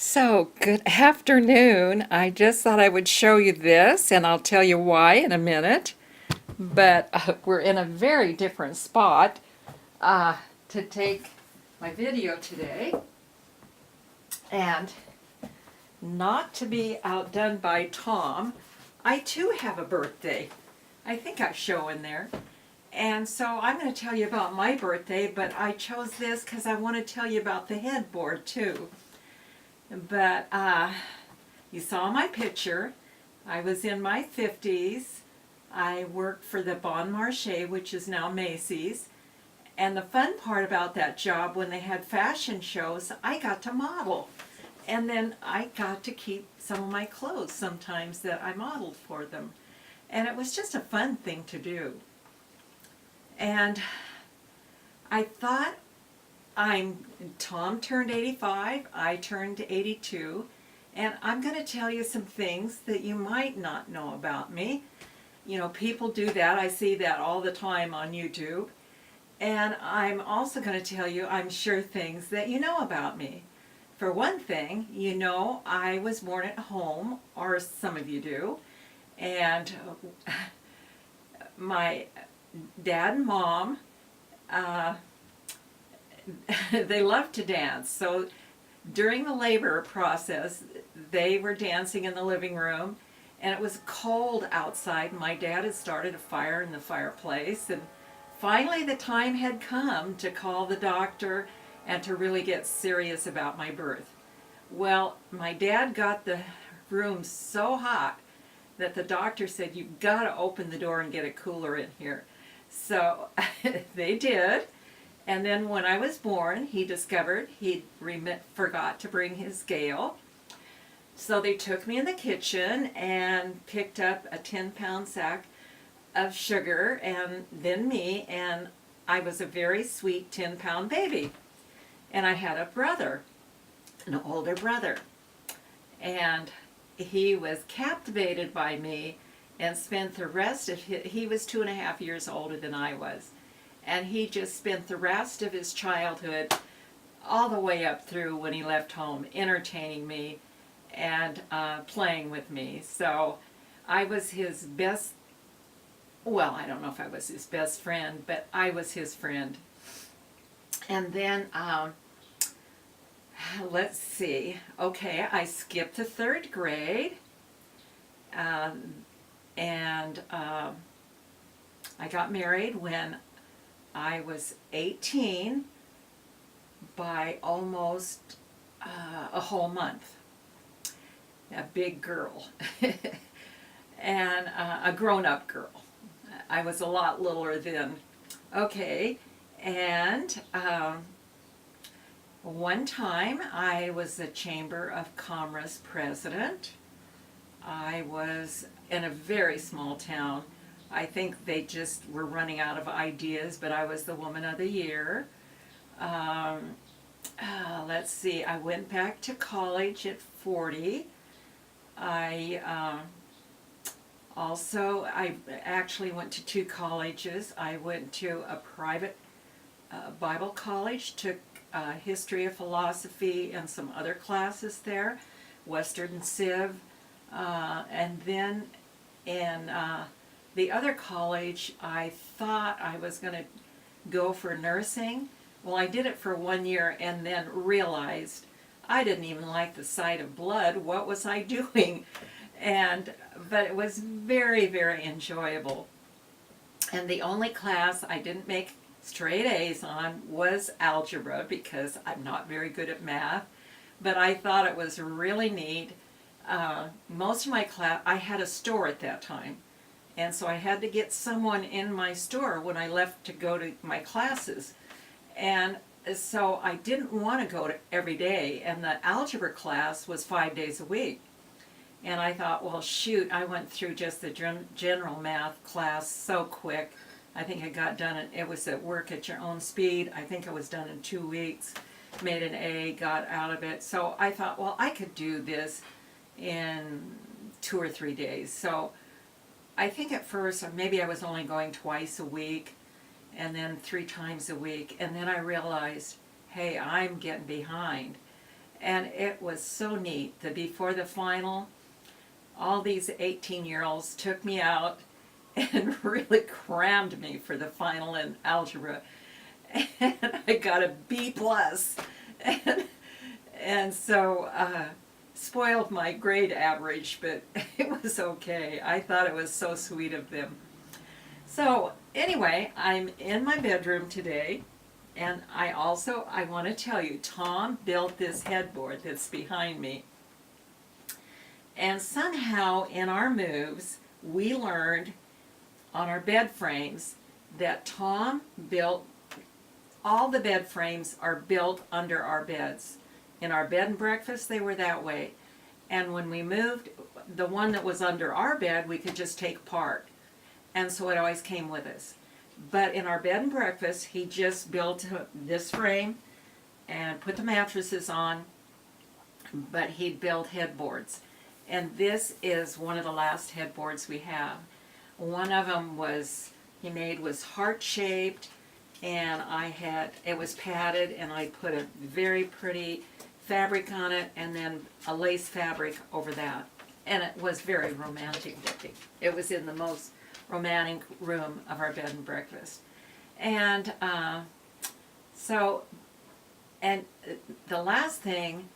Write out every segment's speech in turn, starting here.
So, good afternoon. I just thought I would show you this, and I'll tell you why in a minute. But we're in a very different spot to take my video today. And not to be outdone by Tom, I too have a birthday. I think I show in there. And so I'm going to tell you about my birthday, but I chose this because I want to tell you about the headboard too. But you saw my picture. I was in my 50s. I worked for the Bon Marché, which is now Macy's. And the fun part about that job, when they had fashion shows, I got to model. And then I got to keep some of my clothes sometimes that I modeled for them. And it was just a fun thing to do. And I thought Tom turned 85, I turned 82, and I'm going to tell you some things that you might not know about me. You know, people do that. I see that all the time on YouTube. And I'm also going to tell you, I'm sure, things that you know about me. For one thing, you know I was born at home, or some of you do, and my dad and mom, they loved to dance. So during the labor process, they were dancing in the living room, and it was cold outside. My dad had started a fire in the fireplace, and finally the time had come to call the doctor and to really get serious about my birth. Well, my dad got the room so hot that the doctor said, "You've got to open the door and get a cooler in here." So they did. And then when I was born, he discovered he'd forgot to bring his scale. So they took me in the kitchen and picked up a 10-pound sack of sugar and then me, and I was a very sweet 10-pound baby. And I had a brother, an older brother. And he was captivated by me and spent the rest of he was 2.5 years older than I was. And he just spent the rest of his childhood, all the way up through when he left home, entertaining me and playing with me. So I was his best, well, I don't know if I was his best friend, but I was his friend. And then, let's see, okay, I skipped to third grade, and I got married when I was 18 by almost a whole month. A big girl. And a grown-up girl. I was a lot littler then. Okay, and one time I was the Chamber of Commerce president. I was in a very small town. I think they just were running out of ideas, but I was the Woman of the Year. Let's see, I went back to college at 40. I actually went to 2 colleges. I went to a private Bible college, took history of philosophy and some other classes there, Western Civ, and then in the other college, I thought I was going to go for nursing. Well, I did it for 1 year and then realized I didn't even like the sight of blood. What was I doing? But it was very, very enjoyable. And the only class I didn't make straight A's on was algebra, because I'm not very good at math. But I thought it was really neat. Most of my class, I had a store at that time. And so I had to get someone in my store when I left to go to my classes. And so I didn't want to go to every day. And the algebra class was 5 days a week. And I thought, well, shoot, I went through just the general math class so quick. I think I got done, it was at Work at Your Own Speed. I think I was done in 2 weeks, made an A, got out of it. So I thought, well, I could do this in 2 or 3 days. So I think at first, maybe I was only going twice a week, and then 3 times a week. And then I realized, hey, I'm getting behind. And it was so neat that before the final, all these 18-year-olds took me out and really crammed me for the final in algebra. And I got a B plus. And, and so spoiled my grade average, but it was okay. I thought it was so sweet of them. So anyway, I'm in my bedroom today, and I want to tell you, Tom built this headboard that's behind me. And somehow in our moves, we learned on our bed frames that Tom built, all the bed frames are built under our beds. In our bed and breakfast, they were that way. And when we moved, the one that was under our bed, we could just take apart. And so it always came with us. But in our bed and breakfast, he just built this frame and put the mattresses on, but he built headboards. And this is one of the last headboards we have. One of them he made was heart-shaped, and it was padded, and I put a very pretty fabric on it, and then a lace fabric over that. And it was very romantic looking. It was in the most romantic room of our bed and breakfast. And the last thing,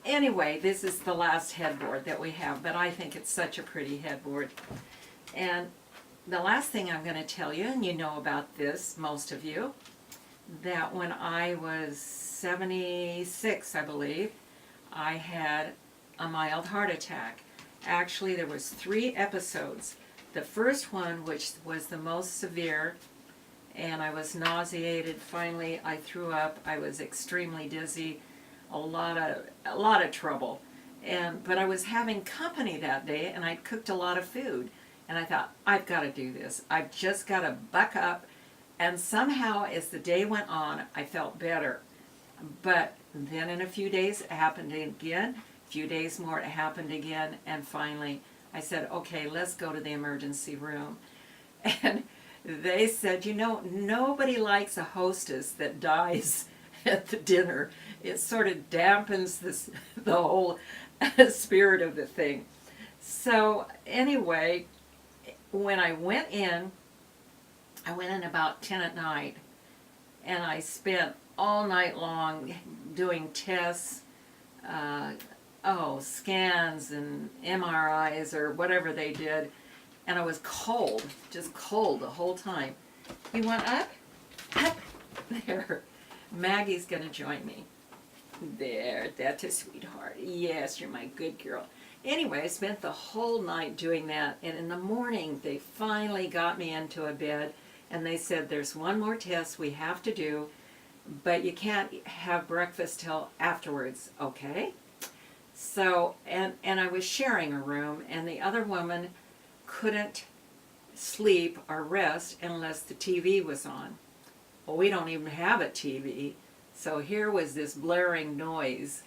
anyway, this is the last headboard that we have, but I think it's such a pretty headboard. And the last thing I'm going to tell you, and you know about this, most of you, that when I was 76, I believe, I had a mild heart attack. Actually, there was 3 episodes. The first one, which was the most severe, and I was nauseated. Finally, I threw up. I was extremely dizzy. A lot of trouble. But I was having company that day, and I'd cooked a lot of food. And I thought, I've got to do this. I've just got to buck up. And somehow, as the day went on, I felt better. But then in a few days, it happened again. A few days more, it happened again. And finally, I said, okay, let's go to the emergency room. And they said, nobody likes a hostess that dies at the dinner. It sort of dampens the whole spirit of the thing. So anyway, when I went in about 10 at night, and I spent all night long doing tests, scans and MRIs or whatever they did, and I was cold, just cold the whole time. You went up, there. Maggie's going to join me. There, that's a sweetheart. Yes, you're my good girl. Anyway, I spent the whole night doing that, and in the morning they finally got me into a bed, and they said, there's one more test we have to do, but you can't have breakfast till afterwards, okay? So, and I was sharing a room, and the other woman couldn't sleep or rest unless the TV was on. Well, we don't even have a TV, so here was this blaring noise,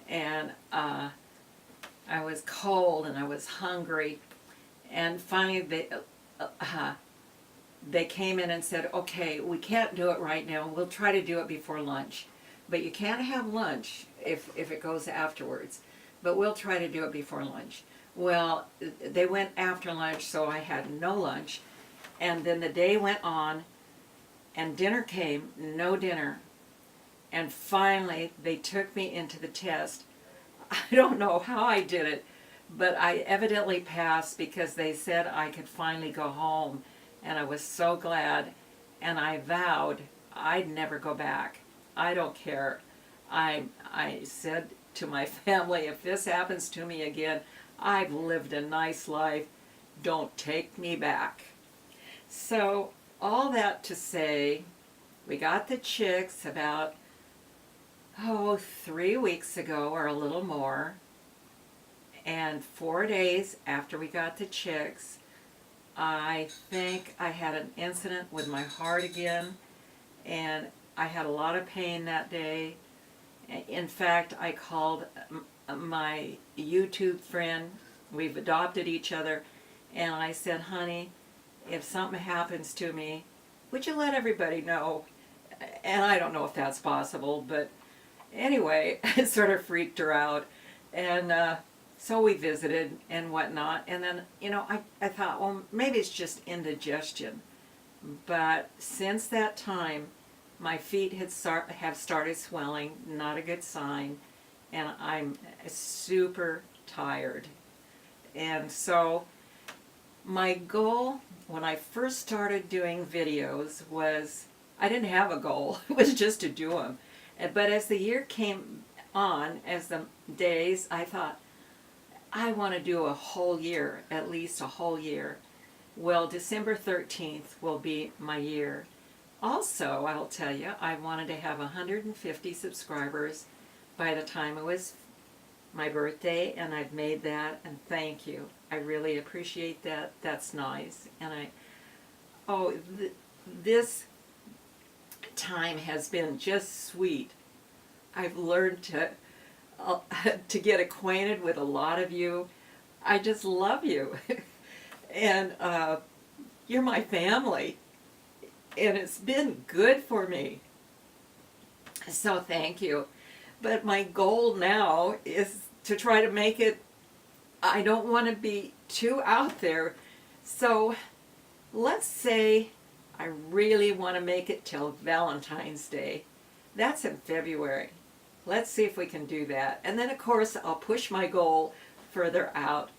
and I was cold and I was hungry, and finally they came in and said, okay, we can't do it right now, we'll try to do it before lunch, but you can't have lunch if it goes afterwards, but we'll try to do it before lunch. Well, they went after lunch, so I had no lunch, and then the day went on, and dinner came, no dinner, and finally they took me into the test. I don't know how I did it, but I evidently passed because they said I could finally go home, and I was so glad, and I vowed I'd never go back. I don't care. I said to my family, if this happens to me again, I've lived a nice life. Don't take me back. So all that to say, we got the chicks about 3 weeks ago or a little more, and 4 days after we got the chicks, I think I had an incident with my heart again, and I had a lot of pain that day. In fact, I called my YouTube friend, we've adopted each other, and I said, honey, if something happens to me, would you let everybody know? And I don't know if that's possible, but Anyway, it sort of freaked her out. And so we visited and whatnot. And then, I thought, well, maybe it's just indigestion. But since that time, my feet have started swelling, not a good sign, and I'm super tired. And so my goal when I first started doing videos was, I didn't have a goal, it was just to do them. But as the year came on, as the days, I thought, I want to do a whole year, at least a whole year. Well, December 13th will be my year. Also, I'll tell you, I wanted to have 150 subscribers by the time it was my birthday, and I've made that, and thank you. I really appreciate that. That's nice. And this time has been just sweet. I've learned to get acquainted with a lot of you. I just love you. And you're my family. And it's been good for me. So thank you. But my goal now is to try to make it, I don't want to be too out there. So let's say I really want to make it till Valentine's Day. That's in February. Let's see if we can do that. And then of course I'll push my goal further out.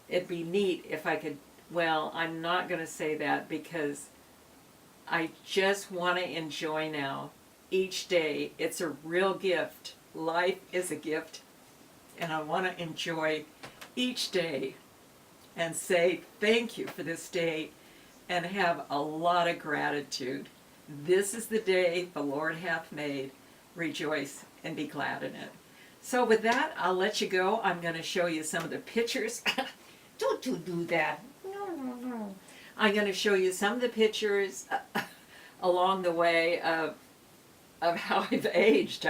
It'd be neat if I could, well, I'm not going to say that because I just want to enjoy now each day. It's a real gift. Life is a gift. And I want to enjoy each day and say thank you for this day and have a lot of gratitude. This is the day the Lord hath made. Rejoice and be glad in it. So with that, I'll let you go. I'm going to show you some of the pictures. Don't you do that. No. I'm going to show you some of the pictures along the way of how I've aged.